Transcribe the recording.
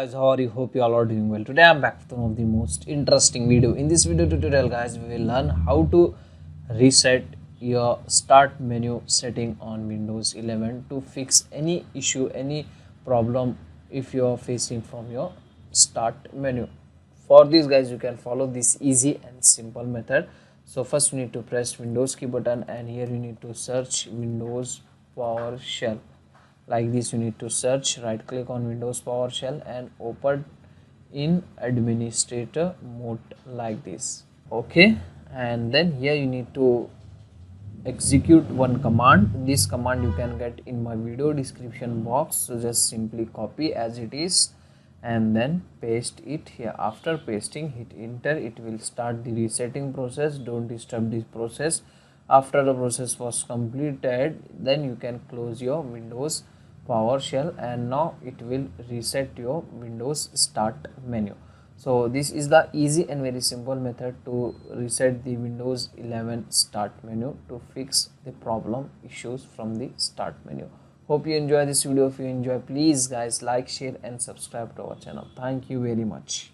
guys, how are you? Hope you all are doing well. Today I'm back with one of the most interesting video. In this video tutorial guys, we will learn how to reset your start menu setting on Windows 11 to fix any issue, any problem if you are facing from your start menu. For this guys, you can follow this easy and simple method. So first you need to press Windows key button, and here you need to search Windows PowerShell. Like this, you need to search, right click on Windows PowerShell and open in administrator mode like this. Okay, and then here you need to execute one command. This command you can get in my video description box, so just simply copy as it is and then paste it here. After pasting, hit enter. It will start the resetting process. Don't disturb this process. After the process was completed, then you can close your Windows PowerShell, and now it will reset your Windows start menu. So this is the easy and very simple method to reset the Windows 11 start menu to fix the problem issues from the start menu. Hope you enjoy this video. If you enjoy, please guys like, share and subscribe to our channel. Thank you very much.